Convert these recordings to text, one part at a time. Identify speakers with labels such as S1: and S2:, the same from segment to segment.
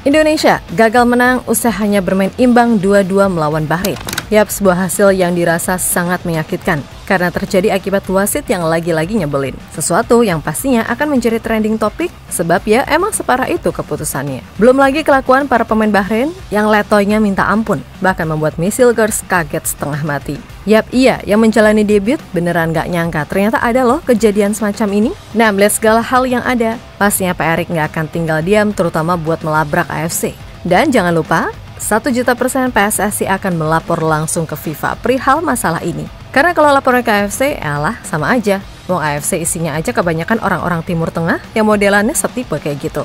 S1: Indonesia gagal menang usai hanya bermain imbang 2-2 melawan Bahrain. Yap, sebuah hasil yang dirasa sangat menyakitkan karena terjadi akibat wasit yang lagi-lagi nyebelin. Sesuatu yang pastinya akan menjadi trending topik sebab ya emang separah itu keputusannya. Belum lagi kelakuan para pemain Bahrain yang letoynya minta ampun, bahkan membuat Misil Girls kaget setengah mati. Yap, iya, yang menjalani debut beneran gak nyangka ternyata ada loh kejadian semacam ini. Nah, melihat segala hal yang ada, pastinya Pak Erik gak akan tinggal diam terutama buat melabrak AFC. Dan jangan lupa, 1.000.000% PSSI akan melapor langsung ke FIFA perihal masalah ini. Karena kalau laporan ke AFC, alah sama aja. Wong AFC isinya aja kebanyakan orang-orang Timur Tengah yang modelannya setipe kayak gitu.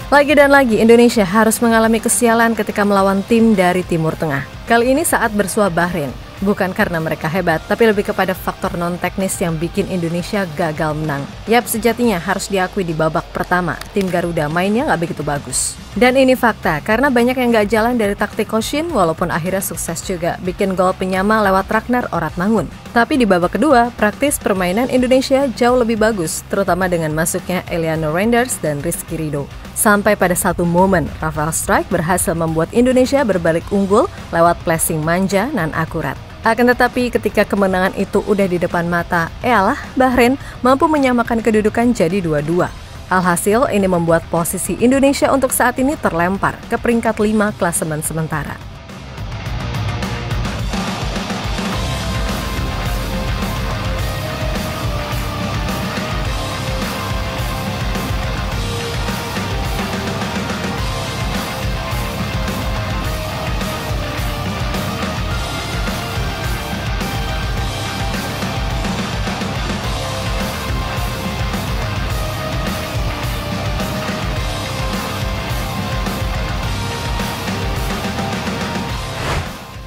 S1: Lagi dan lagi, Indonesia harus mengalami kesialan ketika melawan tim dari Timur Tengah. Kali ini saat bersua Bahrain. Bukan karena mereka hebat, tapi lebih kepada faktor non-teknis yang bikin Indonesia gagal menang. Yap, sejatinya harus diakui di babak pertama, tim Garuda mainnya nggak begitu bagus. Dan ini fakta, karena banyak yang nggak jalan dari taktik Koshin, walaupun akhirnya sukses juga bikin gol penyama lewat Ragnar Oratmangun. Tapi di babak kedua, praktis permainan Indonesia jauh lebih bagus, terutama dengan masuknya Eliano Reinders dan Rizky Ridho. Sampai pada satu momen, Rafael Strike berhasil membuat Indonesia berbalik unggul lewat flashing manja dan akurat. Akan tetapi ketika kemenangan itu udah di depan mata, Bahrain mampu menyamakan kedudukan jadi 2-2. Alhasil ini membuat posisi Indonesia untuk saat ini terlempar ke peringkat 5 klasemen sementara.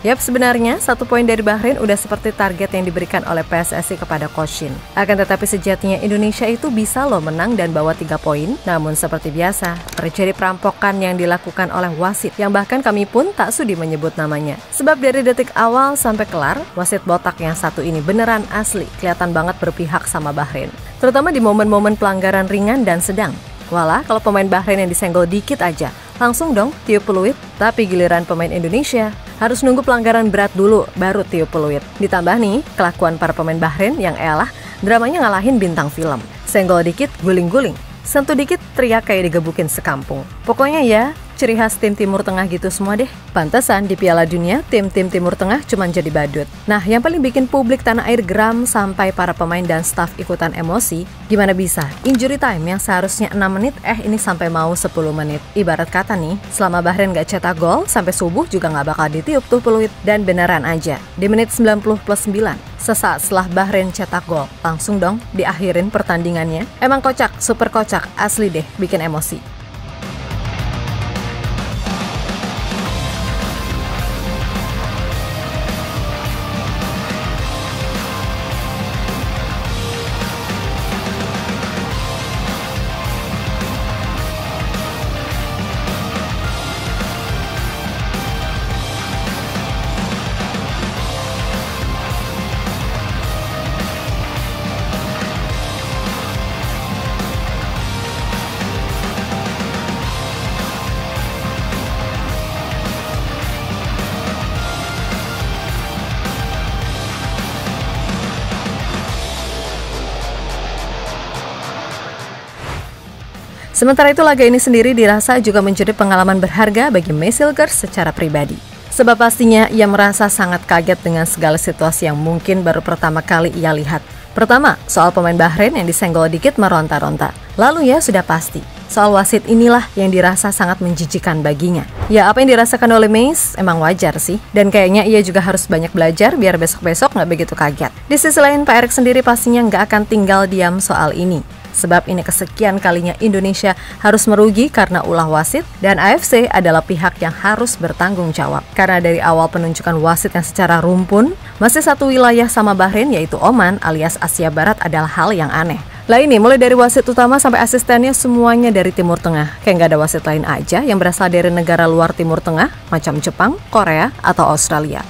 S1: Yap, sebenarnya 1 poin dari Bahrain udah seperti target yang diberikan oleh PSSI kepada Koshin. Akan tetapi sejatinya Indonesia itu bisa loh menang dan bawa 3 poin. Namun seperti biasa, terjadi perampokan yang dilakukan oleh wasit yang bahkan kami pun tak sudi menyebut namanya. Sebab dari detik awal sampai kelar, wasit botak yang satu ini beneran asli, kelihatan banget berpihak sama Bahrain. Terutama di momen-momen pelanggaran ringan dan sedang. Walah, kalau pemain Bahrain yang disenggol dikit aja, langsung dong tiup peluit. Tapi giliran pemain Indonesia harus nunggu pelanggaran berat dulu baru tiup peluit. Ditambah nih, kelakuan para pemain Bahrain yang dramanya ngalahin bintang film. Senggol dikit, guling-guling. Sentuh dikit, teriak kayak digebukin sekampung. Pokoknya ya, ciri khas tim Timur Tengah gitu semua deh. Pantesan di Piala Dunia, tim-tim Timur Tengah cuma jadi badut. Nah, yang paling bikin publik tanah air geram sampai para pemain dan staf ikutan emosi, gimana bisa injury time yang seharusnya 6 menit, ini sampai mau 10 menit. Ibarat kata nih, selama Bahrain gak cetak gol, sampai subuh juga gak bakal ditiup tuh peluit. Dan beneran aja, di menit 90+9, sesaat setelah Bahrain cetak gol, langsung dong diakhirin pertandingannya. Emang kocak, super kocak, asli deh bikin emosi. Sementara itu, laga ini sendiri dirasa juga menjadi pengalaman berharga bagi Misil Girls secara pribadi. Sebab pastinya ia merasa sangat kaget dengan segala situasi yang mungkin baru pertama kali ia lihat. Pertama, soal pemain Bahrain yang disenggol dikit meronta-ronta. Lalu ya sudah pasti, soal wasit inilah yang dirasa sangat menjijikan baginya. Ya, apa yang dirasakan oleh Meis emang wajar sih. Dan kayaknya ia juga harus banyak belajar biar besok-besok nggak begitu kaget. Di sisi lain, Pak Erik sendiri pastinya nggak akan tinggal diam soal ini. sebab ini kesekian kalinya Indonesia harus merugi karena ulah wasit, dan AFC adalah pihak yang harus bertanggung jawab. Karena dari awal penunjukan wasit yang secara rumpun masih satu wilayah sama Bahrain, yaitu Oman alias Asia Barat, adalah hal yang aneh. Lah ini mulai dari wasit utama sampai asistennya semuanya dari Timur Tengah. Kayak nggak ada wasit lain aja yang berasal dari negara luar Timur Tengah macam Jepang, Korea, atau Australia.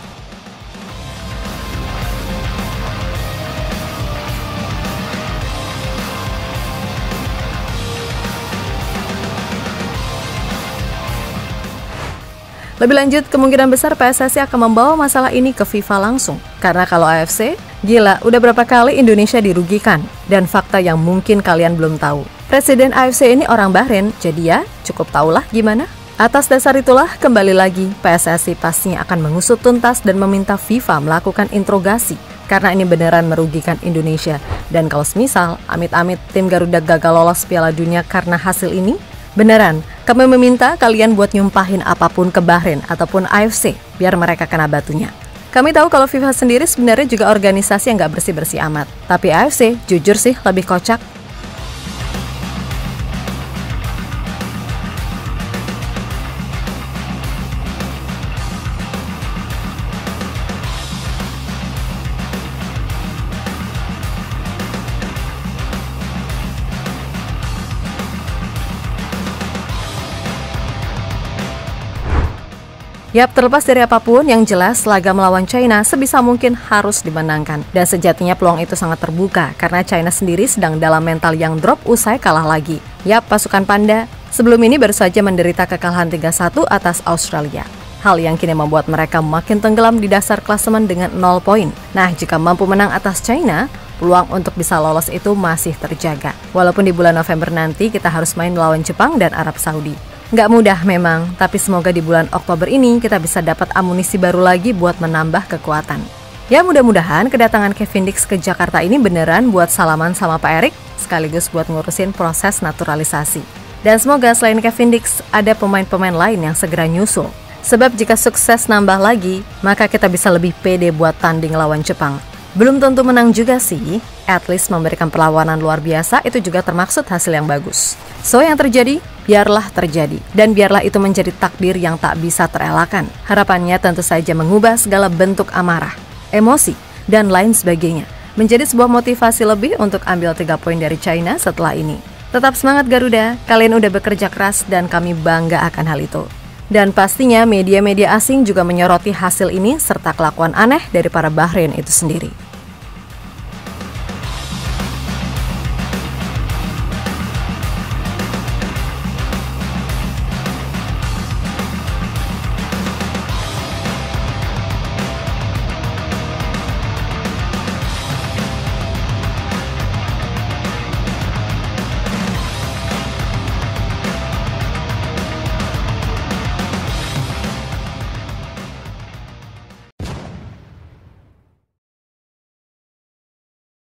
S1: Lebih lanjut, kemungkinan besar PSSI akan membawa masalah ini ke FIFA langsung. Karena kalau AFC, gila, udah berapa kali Indonesia dirugikan? Dan fakta yang mungkin kalian belum tahu. Presiden AFC ini orang Bahrain, jadi ya cukup tahulah gimana. Atas dasar itulah, kembali lagi, PSSI pastinya akan mengusut tuntas dan meminta FIFA melakukan interogasi. Karena ini beneran merugikan Indonesia. Dan kalau semisal, amit-amit tim Garuda gagal lolos Piala Dunia karena hasil ini, beneran, kami meminta kalian buat nyumpahin apapun ke Bahrain ataupun AFC, biar mereka kena batunya. Kami tahu kalau FIFA sendiri sebenarnya juga organisasi yang nggak bersih-bersih amat. Tapi AFC, jujur sih, lebih kocak. Yap, terlepas dari apapun, yang jelas laga melawan China sebisa mungkin harus dimenangkan. Dan sejatinya peluang itu sangat terbuka, karena China sendiri sedang dalam mental yang drop usai kalah lagi. Yap, pasukan Panda sebelum ini baru saja menderita kekalahan 3-1 atas Australia. Hal yang kini membuat mereka makin tenggelam di dasar klasemen dengan 0 poin. Nah, jika mampu menang atas China, peluang untuk bisa lolos itu masih terjaga. Walaupun di bulan November nanti kita harus main melawan Jepang dan Arab Saudi. Nggak mudah memang, tapi semoga di bulan Oktober ini kita bisa dapat amunisi baru lagi buat menambah kekuatan. Ya, mudah-mudahan kedatangan Kevin Dix ke Jakarta ini beneran buat salaman sama Pak Erik, sekaligus buat ngurusin proses naturalisasi. Dan semoga selain Kevin Dix, ada pemain-pemain lain yang segera nyusul. Sebab jika sukses nambah lagi, maka kita bisa lebih pede buat tanding lawan Jepang. Belum tentu menang juga sih, at least memberikan perlawanan luar biasa itu juga termaksud hasil yang bagus. So, yang terjadi, biarlah terjadi. Dan biarlah itu menjadi takdir yang tak bisa terelakkan. Harapannya tentu saja mengubah segala bentuk amarah, emosi, dan lain sebagainya. Menjadi sebuah motivasi lebih untuk ambil 3 poin dari China setelah ini. Tetap semangat Garuda, kalian udah bekerja keras dan kami bangga akan hal itu. Dan pastinya media-media asing juga menyoroti hasil ini serta kelakuan aneh dari para Bahrain itu sendiri.